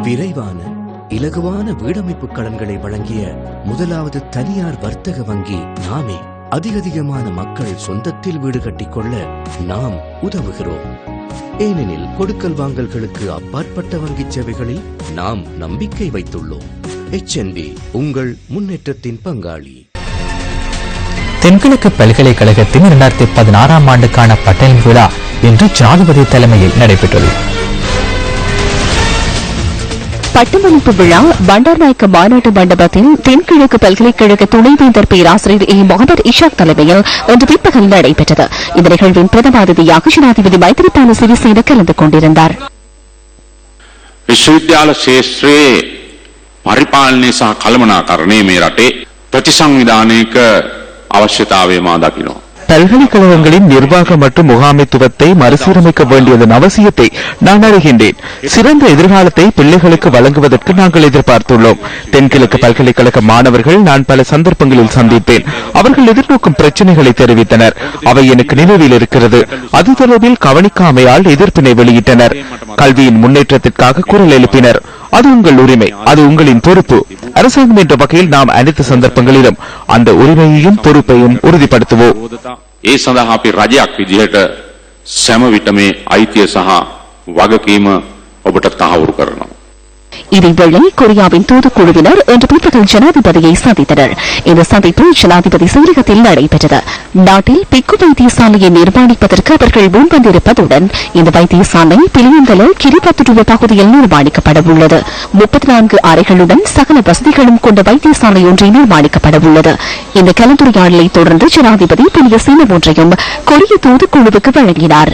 விரைவான இலகுவான வீடமைப்பு கடன்களை வழங்கிய முதலாவது தனியார் வர்த்தக வங்கி நாமே. அதிகமான மக்கள் சொந்தத்தில் வீடு கட்டிக்கொள்ள நாம் உதவுகிறோம். ஏனெனில் கொடுக்கல் வாங்கல்களுக்கு அப்பாற்பட்ட வங்கி சேவைகளில் நாம் நம்பிக்கை வைத்துள்ளோம். HNB உங்கள் முன்னேற்றத்தின் பங்காளி. தென்கிழக்கு பல்கலைக்கழகத்தின் 2016 ஆண்டுக்கான பட்டயல் விழா இன்று ஜனாதிபதி தலைமையில் நடைபெற்றது. பட்டமளிப்பு விழா பண்டார்நாயக்க மாநாட்டு மண்டபத்தில் தென்கிழக்கு பல்கலைக்கழக துணைவேந்தர் பேராசிரியர் முகமது இஷாக் தலைமையில் இன்று பிற்பகல் நடைபெற்றது. இந்த நிகழ்வின் பிரதம அதிதியாக ஜனாதிபதி மைத்ரிபால சிறிசேன கலந்து கொண்டிருந்தார். විශ්වවිද්‍යාල ශේත්‍රයේ පරිපාලනය සහ කළමනාකරණය මේ රටේ ප්‍රතිසංවිධානයක අවශ්‍යතාවය මා දකිනවා. பல்கலைக்கழகங்களின் நிர்வாக மற்றும் முகாமைத்துவத்தை மறுசீரமைக்க வேண்டியதன் அவசியத்தை நான் அறிகின்றேன். சிறந்த எதிர்காலத்தை பிள்ளைகளுக்கு வழங்குவதற்கு நாங்கள் எதிர்பார்த்துள்ளோம். தென்கிழக்கு பல்கலைக்கழக மாணவர்கள் நான் பல சந்தர்ப்பங்களில் சந்தித்தேன். அவர்கள் எதிர்நோக்கும் பிரச்சனைகளை தெரிவித்தனர். அவை எனக்கு நினைவில் இருக்கிறது. அது தொடர்பில் கவனிக்காமையால் எதிர்ப்பினை வெளியிட்டனர். கல்வியின் முன்னேற்றத்திற்காக குரல் எழுப்பினர். அது உங்கள் உரிமை, அது உங்களின் பொறுப்பு. அரசாங்கம் என்ற வகையில் நாம் அனைத்து சந்தர்ப்பங்களிலும் அந்த உரிமையையும் பொறுப்பையும் உறுதிப்படுத்துவோம். ඒ සඳහා අපි රජයක් විදිහට සෑම විටම අයිතිය සහ වගකීම ඔබට තහවුරු කරනවා. இதேவேளை கொரியாவின் தூதுக்குழுவினர் இன்று பிற்பகல் ஜனாதிபதியை சந்தித்தனர். இந்த சந்திப்பு ஜனாதிபதி செயலகத்தில் நடைபெற்றது. நாட்டில் பிக்கு வைத்தியசாலையை நிர்மாணிப்பதற்கு அவர்கள் முன்வந்திருப்பதுடன் இந்த வைத்தியசாலை பிலியந்தல கிரிபத்துருவ பகுதியில் நிர்மாணிக்கப்பட உள்ளது. 34 அறைகளுடன் சகல வசதிகளும் கொண்ட வைத்தியசாலை ஒன்றை நிர்மாணிக்கப்பட உள்ளது. இந்த கலந்துரையாடலை தொடர்ந்து ஜனாதிபதி புதிய சீனம் ஒன்றையும் கொரிய தூதுக்குழுவுக்கு வழங்கினார்.